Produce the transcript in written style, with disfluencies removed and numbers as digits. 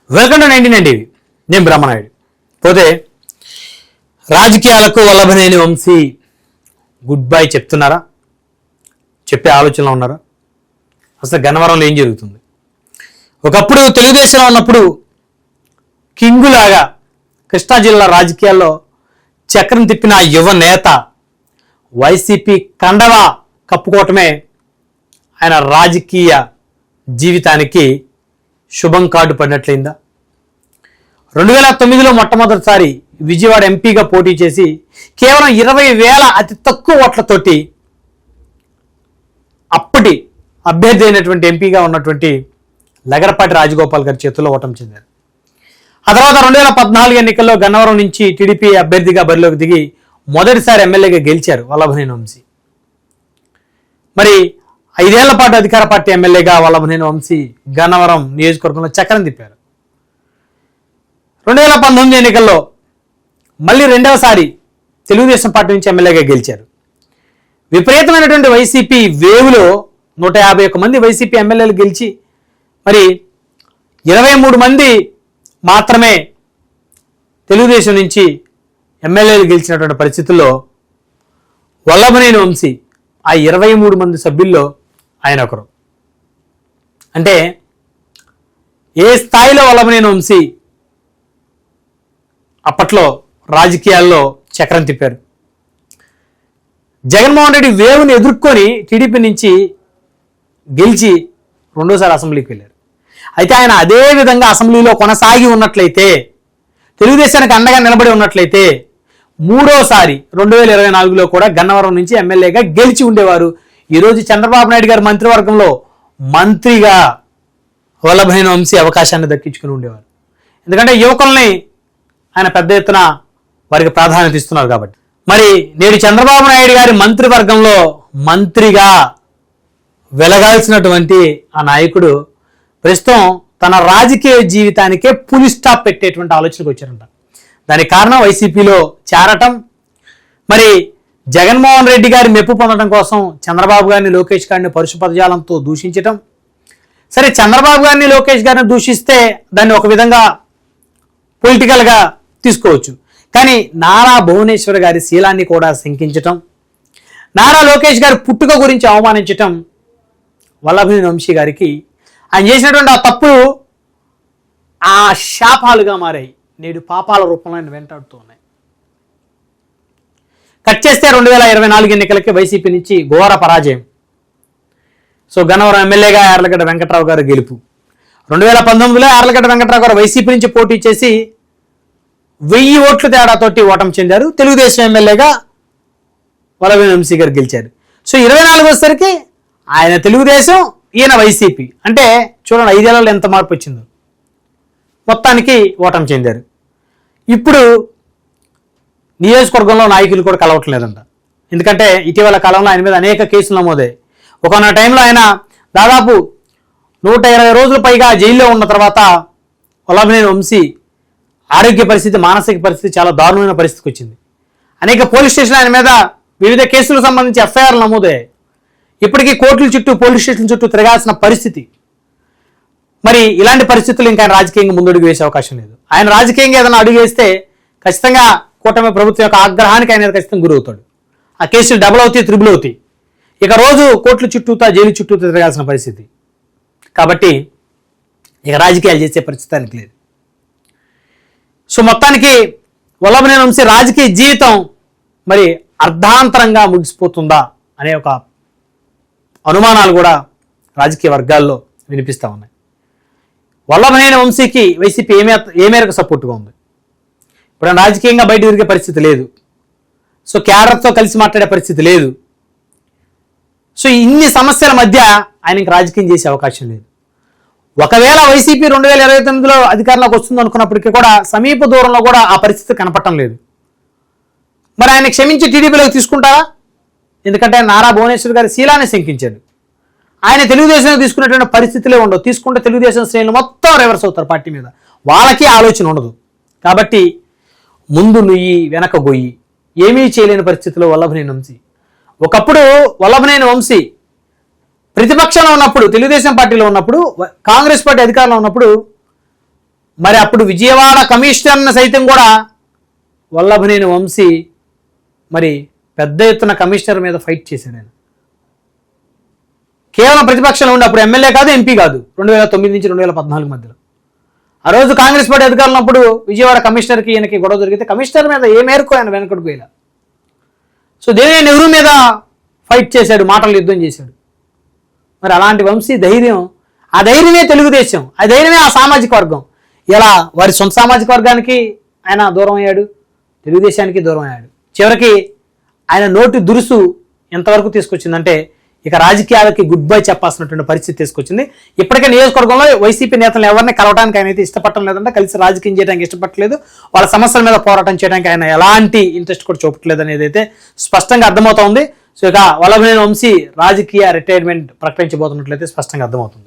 Welcome to 99 TV. నేను బ్రహ్మనాయుడు. పోతే రాజకీయాలకు వల్లభనేని వంశీ గుడ్ బై చెప్తున్నారా? చెప్పే ఆలోచనలో ఉన్నారా? అసలు గన్నవరంలో ఏం జరుగుతుంది? ఒకప్పుడు తెలుగుదేశంలో ఉన్నప్పుడు కింగులాగా కృష్ణా జిల్లా రాజకీయాల్లో చక్రం తిప్పిన యువ నేత వైసీపీ కండవా కప్పుకోవటమే ఆయన రాజకీయ జీవితానికి శుభం కార్డు పడినట్లయిందా? 2009లో మొట్టమొదటిసారి విజయవాడ ఎంపీగా పోటీ చేసి కేవలం 20,000 అతి తక్కువ ఓట్లతోటి అప్పటి అభ్యర్థి అయినటువంటి ఎంపీగా ఉన్నటువంటి లగడపాటి రాజగోపాల్ గారి చేతుల్లో ఓటమి చెందారు. ఆ తర్వాత 2014 ఎన్నికల్లో గన్నవరం నుంచి టీడీపీ అభ్యర్థిగా బరిలోకి దిగి మొదటిసారి ఎమ్మెల్యేగా గెలిచారు వల్లభనేని వంశీ. మరి 5 ఏళ్ల పాటు అధికార పార్టీ ఎమ్మెల్యేగా వల్లభనేని వంశీ గన్నవరం నియోజకవర్గంలో చక్రం తిప్పారు. 2019 ఎన్నికల్లో మళ్ళీ రెండవసారి తెలుగుదేశం పార్టీ నుంచి ఎమ్మెల్యేగా గెలిచారు. విపరీతమైనటువంటి వైసీపీ వేవులో 151 మంది వైసీపీ ఎమ్మెల్యేలు గెలిచి మరి 23 మంది మాత్రమే తెలుగుదేశం నుంచి ఎమ్మెల్యేలు గెలిచినటువంటి పరిస్థితుల్లో వల్లభనేని వంశీ ఆ 23 మంది సభ్యుల్లో ఆయన ఒకరు. అంటే ఏ స్థాయిలో వల్లభనేని వంశీ అప్పట్లో రాజకీయాల్లో చక్రం తిప్పారు. జగన్మోహన్ రెడ్డి వేవుని ఎదుర్కొని టీడీపీ నుంచి గెలిచి రెండోసారి అసెంబ్లీకి వెళ్ళారు. అయితే ఆయన అదే విధంగా అసెంబ్లీలో కొనసాగి ఉన్నట్లయితే, తెలుగుదేశానికి అండగా నిలబడి ఉన్నట్లయితే మూడోసారి 2024లో కూడా గన్నవరం నుంచి ఎమ్మెల్యేగా గెలిచి ఉండేవారు. ఈరోజు చంద్రబాబు నాయుడు గారి మంత్రివర్గంలో మంత్రిగా వల్లభనేని వంశీ అవకాశాన్ని దక్కించుకుని ఉండేవారు. ఎందుకంటే యువకుల్ని ఆయన పెద్ద ఎత్తున వారికి ప్రాధాన్యత ఇస్తున్నారు కాబట్టి. మరి నేడు చంద్రబాబు నాయుడు గారి మంత్రివర్గంలో మంత్రిగా వెలగాల్సినటువంటి ఆ నాయకుడు ప్రస్తుతం తన రాజకీయ జీవితానికే పులి స్టాప్ పెట్టేటువంటి ఆలోచనకు వచ్చారంట. దానికి కారణం వైసీపీలో చేరటం, మరి జగన్మోహన్ రెడ్డి గారి మెప్పు పొందడం కోసం చంద్రబాబు గారిని లోకేష్ గారిని పరుష పదజాలంతో దూషించటం. సరే, చంద్రబాబు గారిని లోకేష్ గారిని దూషిస్తే దాన్ని ఒక విధంగా పొలిటికల్గా తీసుకోవచ్చు. కానీ నారా భువనేశ్వర్ గారి శీలాన్ని కూడా శంకించటం, నారా లోకేష్ గారి పుట్టుక గురించి అవమానించటం వల్లభనేని వంశీ గారికి ఆయన చేసినటువంటి ఆ తప్పులు ఆ శాపాలుగా మారాయి. నేడు పాపాల రూపంలో ఆయన వెంటాడుతూ ఉన్నాయి. కట్ చేస్తే 2024 ఎన్నికలకి వైసీపీ నుంచి ఘోర పరాజయం. సో గన్నవరం ఎమ్మెల్యేగా యార్లగడ్డ వెంకట్రావు గారు గెలుపు. 2019లో యార్లగడ్డ వెంకట్రావు గారు వైసీపీ నుంచి పోటీ చేసి 1000 ఓట్ల తేడాతోటి ఓటమి చెందారు. తెలుగుదేశం ఎమ్మెల్యేగా వల్లభనేని వంశీ గారు గెలిచారు. సో 24 వచ్చేసరికి ఆయన తెలుగుదేశం, ఈయన వైసీపీ. అంటే చూడండి 5 ఏళ్లలో ఎంత మార్పు వచ్చిందో. మొత్తానికి ఓటమి చెందారు. ఇప్పుడు నియోజకవర్గంలో నాయకులు కూడా కలవట్లేదంట. ఎందుకంటే ఇటీవల కాలంలో ఆయన మీద అనేక కేసులు నమోదయ్యాయి. ఒకనొక టైంలో ఆయన దాదాపు 120 రోజుల పైగా జైల్లో ఉన్న తర్వాత వల్లభనేని వంశీ ఆరోగ్య పరిస్థితి, మానసిక పరిస్థితి చాలా దారుణమైన పరిస్థితికి వచ్చింది. అనేక పోలీస్ స్టేషన్లు ఆయన మీద వివిధ కేసులకు సంబంధించి ఎఫ్ఐఆర్లు నమోదయ్యాయి. ఇప్పటికీ కోర్టుల చుట్టూ, పోలీస్ స్టేషన్ చుట్టూ తిరగాల్సిన పరిస్థితి. మరి ఇలాంటి పరిస్థితులు ఇంకా రాజకీయంగా ముందడుగు వేసే అవకాశం లేదు. ఆయన రాజకీయంగా ఏదైనా అడుగు వేస్తే ఖచ్చితంగా కూటమి ప్రభుత్వం యొక్క ఆగ్రహానికి ఆయన ఖచ్చితంగా గురవుతాడు. ఆ కేసులు డబుల్ అవుతాయి, త్రిబుల్ అవుతాయి. ఇక రోజు కోర్టుల చుట్టూతా, జైలు చుట్టూతా తిరగాల్సిన పరిస్థితి. కాబట్టి ఇక రాజకీయాలు చేసే పరిస్థితి ఆయనకి లేదు. సో మొత్తానికి వల్లభనేని వంశీ రాజకీయ జీవితం మరి అర్ధాంతరంగా ముగిసిపోతుందా అనే ఒక అనుమానాలు కూడా రాజకీయ వర్గాల్లో వినిపిస్తూ ఉన్నాయి. వల్లభనేని వంశీకి వైసీపీ ఏ మేరకు సపోర్టుగా ఉంది? ఇప్పుడు ఆయన రాజకీయంగా బయట తిరిగే పరిస్థితి లేదు. సో క్యాడర్తో కలిసి మాట్లాడే పరిస్థితి లేదు. సో ఇన్ని సమస్యల మధ్య ఆయన ఇంక రాజకీయం చేసే అవకాశం లేదు. ఒకవేళ వైసీపీ 2029లో అధికారంలోకి వస్తుంది అనుకున్నప్పటికీ కూడా సమీప దూరంలో కూడా ఆ పరిస్థితి కనపడటం లేదు. మరి ఆయన క్షమించి టీడీపీలోకి తీసుకుంటారా? ఎందుకంటే నారా భువనేశ్వర్ గారి శీలాన్ని శంకించాడు. ఆయన తెలుగుదేశం తీసుకునేటువంటి పరిస్థితులే ఉండవు. తీసుకుంటే తెలుగుదేశం శ్రేణులు మొత్తం రివర్స్ అవుతారు పార్టీ మీద. వాళ్ళకి ఆలోచన ఉండదు. కాబట్టి ముందు నుయ్యి వెనక గొయ్యి, ఏమీ చేయలేని పరిస్థితిలో వల్లభనేని వంశీ. ఒకప్పుడు వల్లభనేని వంశీ ప్రతిపక్షంలో ఉన్నప్పుడు, తెలుగుదేశం పార్టీలో ఉన్నప్పుడు, కాంగ్రెస్ పార్టీ అధికారంలో ఉన్నప్పుడు మరి అప్పుడు విజయవాడ కమిషనర్ని సైతం కూడా వల్లభనేని వంశీ మరి పెద్ద ఎత్తున కమిషనర్ మీద ఫైట్ చేశాడు ఆయన. కేవలం ప్రతిపక్షంలో ఉండి అప్పుడు ఎమ్మెల్యే కాదు, ఎంపీ కాదు, 2009 నుంచి 2014 మధ్యలో. ఆ రోజు కాంగ్రెస్ పార్టీ అధికారంలో ఉన్నప్పుడు విజయవాడ కమిషనర్కి ఈయనకి గొడవ జరిగితే కమిషనర్ మీద ఏ మేరకు ఆయన వెనకడుగు వేయాల. సో దేవినేని నెహ్రూ మీద ఫైట్ చేశాడు, మాటలు యుద్ధం చేశాడు. మరి అలాంటి వంశీ ధైర్యం, ఆ ధైర్యమే తెలుగుదేశం, ఆ ధైర్యమే ఆ సామాజిక వర్గం. ఇలా వారి సొంత సామాజిక వర్గానికి ఆయన దూరం అయ్యాడు, తెలుగుదేశానికి దూరం అయ్యాడు. చివరికి ఆయన నోటి దురుసు ఎంతవరకు తీసుకొచ్చిందంటే ఇక రాజకీయాలకి గుడ్ బై చెప్పాల్సినటువంటి పరిస్థితి తీసుకొచ్చింది. ఇప్పటికే నియోజకవర్గంలో వైసీపీ నేతలు ఎవరిని కలవడానికి ఆయన అయితే ఇష్టపడటం లేదంటే, కలిసి రాజకీయం చేయడానికి ఇష్టపడలేదు, వాళ్ళ సమస్యల మీద పోరాటం చేయడానికి ఆయన ఎలాంటి ఇంట్రెస్ట్ కూడా చూపట్లేదు అనేది అయితే స్పష్టంగా అర్థమవుతోంది. సో ఇక వల్లభనేని వంశీ రాజకీయ రిటైర్మెంట్ ప్రకటించబోతున్నట్లయితే స్పష్టంగా అర్థమవుతుంది.